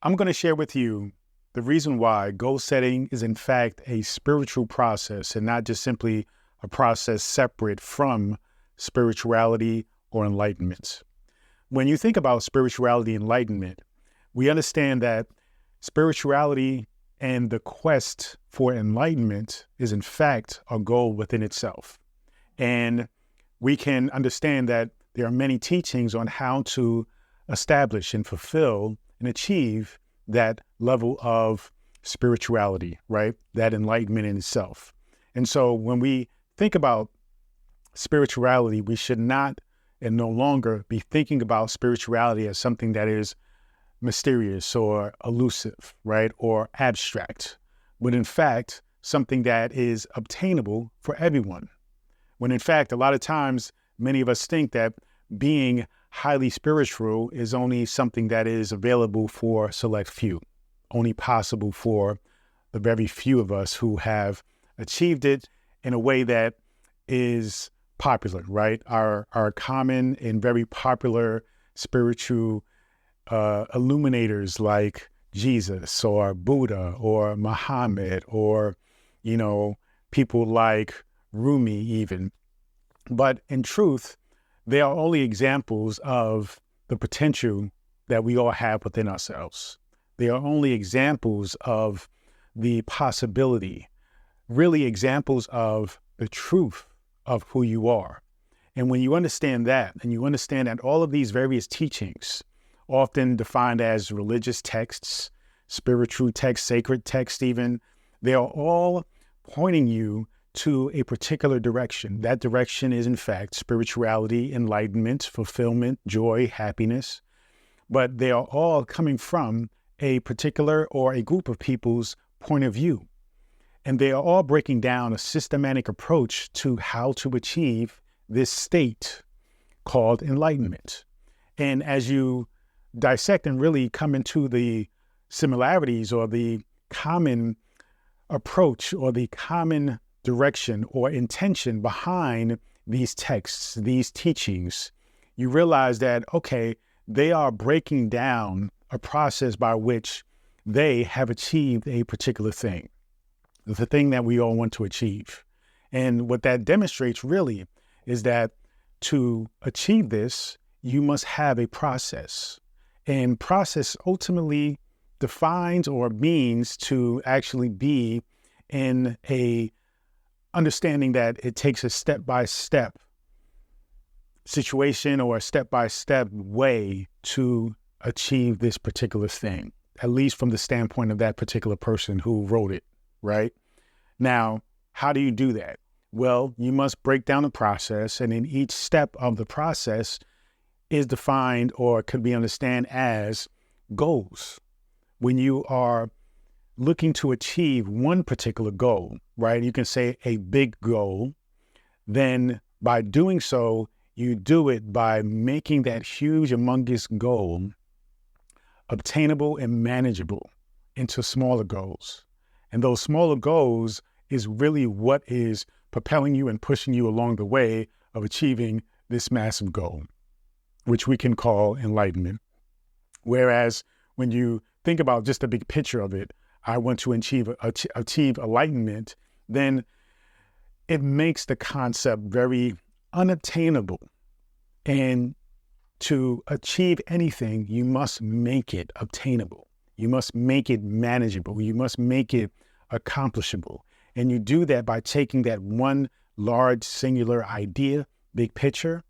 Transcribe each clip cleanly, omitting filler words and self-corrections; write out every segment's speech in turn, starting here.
I'm going to share with you the reason why goal setting is in fact a spiritual process and not just simply a process separate from spirituality or enlightenment. When you think about spirituality and enlightenment, we understand that spirituality and the quest for enlightenment is in fact a goal within itself. And we can understand that there are many teachings on how to establish and fulfill and achieve that level of spirituality, right? That enlightenment in itself. And so when we think about spirituality, we should not and no longer be thinking about spirituality as something that is mysterious or elusive, right? Or abstract, but in fact, something that is obtainable for everyone. When in fact, a lot of times, many of us think that being highly spiritual is only something that is available for a select few, only possible for the very few of us who have achieved it in a way that is popular, right? Our common and very popular spiritual illuminators like Jesus or Buddha or Muhammad or, people like Rumi even. But in truth, they are only examples of the potential that we all have within ourselves. They are only examples of the possibility, really examples of the truth of who you are. And when you understand that, and you understand that all of these various teachings, often defined as religious texts, spiritual texts, sacred texts even, they are all pointing you to a particular direction. That direction is, in fact, spirituality, enlightenment, fulfillment, joy, happiness. But they are all coming from a particular or a group of people's point of view. And they are all breaking down a systematic approach to how to achieve this state called enlightenment. And as you dissect and really come into the similarities or the common approach or the common direction or intention behind these texts, these teachings, you realize that, okay, they are breaking down a process by which they have achieved a particular thing, the thing that we all want to achieve. And what that demonstrates really is that to achieve this, you must have a process. And process ultimately defines or means to actually be in a understanding that it takes a step-by-step situation or a step-by-step way to achieve this particular thing, at least from the standpoint of that particular person who wrote it, right? Now, how do you do that? Well, you must break down the process, and in each step of the process is defined or could be understood as goals. When you are looking to achieve one particular goal, right? You can say a big goal. Then by doing so, you do it by making that huge, humongous goal obtainable and manageable into smaller goals. And those smaller goals is really what is propelling you and pushing you along the way of achieving this massive goal, which we can call enlightenment. Whereas when you think about just the big picture of it, I want to achieve enlightenment, then it makes the concept very unattainable. And to achieve anything, you must make it obtainable. You must make it manageable. You must make it accomplishable. And you do that by taking that one large singular idea, big picture,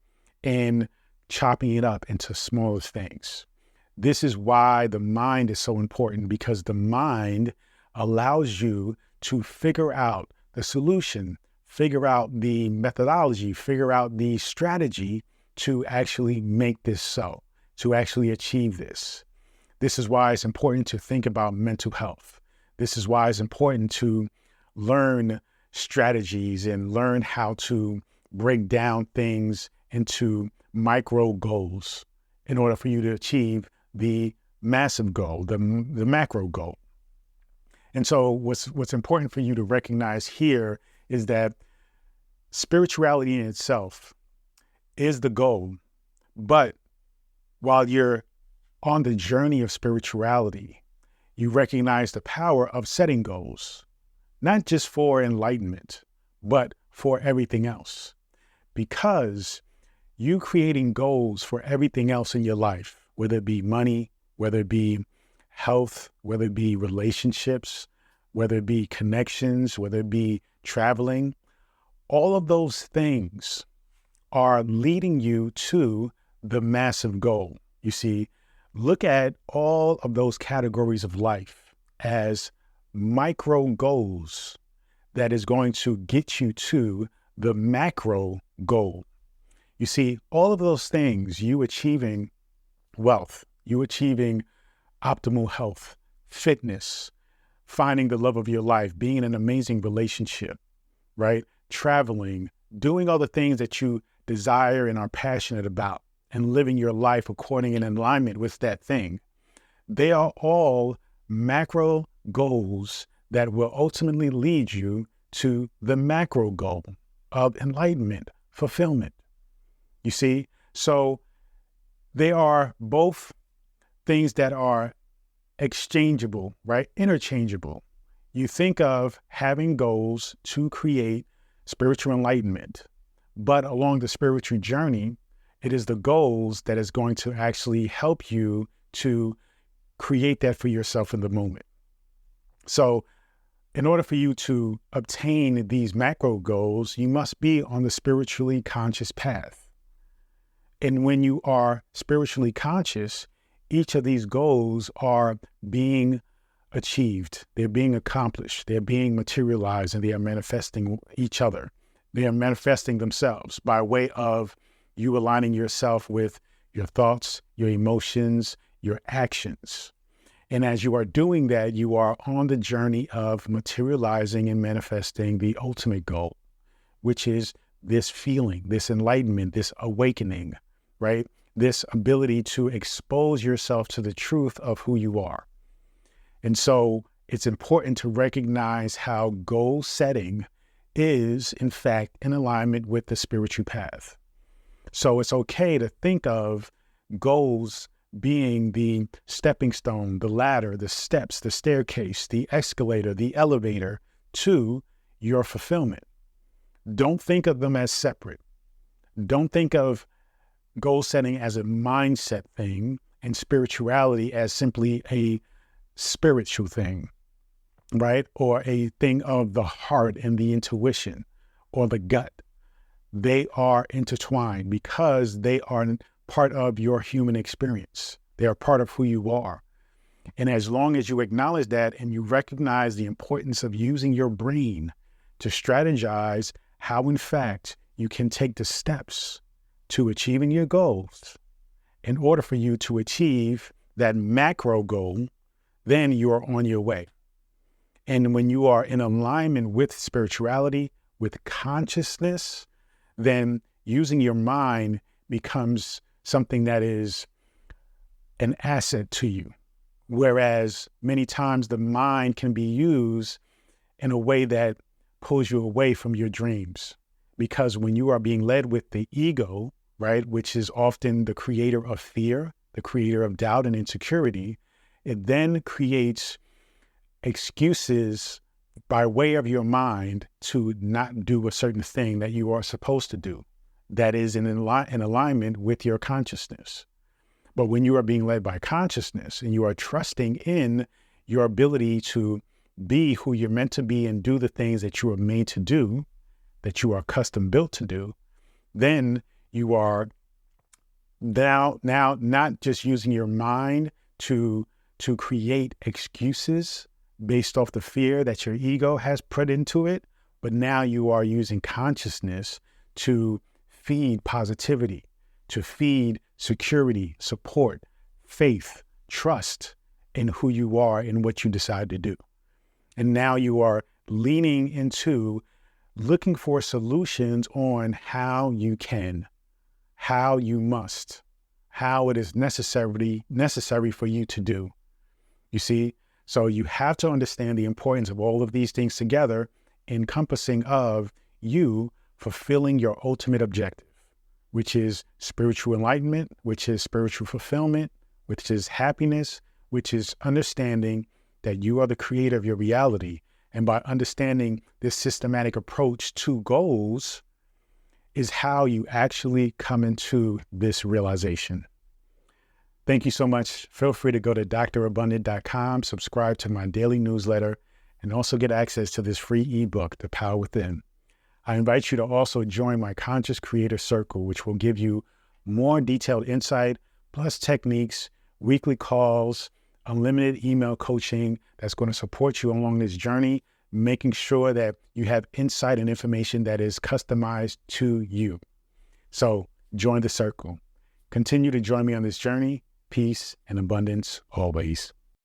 and chopping it up into smaller things. This is why the mind is so important, because the mind allows you to figure out the solution, figure out the methodology, figure out the strategy to actually make this so, to actually achieve this. This is why it's important to think about mental health. This is why it's important to learn strategies and learn how to break down things into micro goals in order for you to achieve the massive goal, the macro goal. And so what's important for you to recognize here is that spirituality in itself is the goal, but while you're on the journey of spirituality, You recognize the power of setting goals, not just for enlightenment, but for everything else. Because you creating goals for everything else in your life, whether it be money, whether it be health, whether it be relationships, whether it be connections, whether it be traveling, all of those things are leading you to the massive goal. You see, look at all of those categories of life as micro goals that is going to get you to the macro goal. You see, all of those things, you achieving wealth, you achieving optimal health, fitness, finding the love of your life, being in an amazing relationship, right? Traveling, doing all the things that you desire and are passionate about, and living your life according in alignment with that thing. They are all macro goals that will ultimately lead you to the macro goal of enlightenment, fulfillment. You see, so they are both things that are exchangeable, right? Interchangeable. You think of having goals to create spiritual enlightenment, but along the spiritual journey, it is the goals that is going to actually help you to create that for yourself in the moment. So in order for you to obtain these macro goals, you must be on the spiritually conscious path. And when you are spiritually conscious, each of these goals are being achieved. They're being accomplished. They're being materialized, and they are manifesting each other. They are manifesting themselves by way of you aligning yourself with your thoughts, your emotions, your actions. And as you are doing that, you are on the journey of materializing and manifesting the ultimate goal, which is this feeling, this enlightenment, this awakening, right? This ability to expose yourself to the truth of who you are. And so it's important to recognize how goal setting is, in fact, in alignment with the spiritual path. So it's okay to think of goals being the stepping stone, the ladder, the steps, the staircase, the escalator, the elevator to your fulfillment. Don't think of them as separate. Don't think of goal setting as a mindset thing and spirituality as simply a spiritual thing, right? Or a thing of the heart and the intuition or the gut. They are intertwined because they are part of your human experience. They are part of who you are. And as long as you acknowledge that and you recognize the importance of using your brain to strategize how, in fact, you can take the steps to achieving your goals in order for you to achieve that macro goal, then you are on your way. And when you are in alignment with spirituality, with consciousness, then using your mind becomes something that is an asset to you. Whereas many times the mind can be used in a way that pulls you away from your dreams. Because when you are being led with the ego, right, which is often the creator of fear, the creator of doubt and insecurity, it then creates excuses by way of your mind to not do a certain thing that you are supposed to do that is in alignment with your consciousness. But when you are being led by consciousness and you are trusting in your ability to be who you're meant to be and do the things that you are made to do, that you are custom built to do, then you are now not just using your mind to create excuses based off the fear that your ego has put into it, but now you are using consciousness to feed positivity, to feed security, support, faith, trust in who you are and what you decide to do. And now you are leaning into looking for solutions on how you can, how you must, how it is necessary for you to do. You see? So you have to understand the importance of all of these things together, encompassing of you fulfilling your ultimate objective, which is spiritual enlightenment, which is spiritual fulfillment, which is happiness, which is understanding that you are the creator of your reality. And by understanding this systematic approach to goals is how you actually come into this realization. Thank you so much. Feel free to go to drabundant.com, subscribe to my daily newsletter, and also get access to this free ebook, The Power Within. I invite you to also join my Conscious Creator Circle, which will give you more detailed insight, plus techniques, weekly calls, unlimited email coaching that's going to support you along this journey, making sure that you have insight and information that is customized to you. So join the circle. Continue to join me on this journey. Peace and abundance always.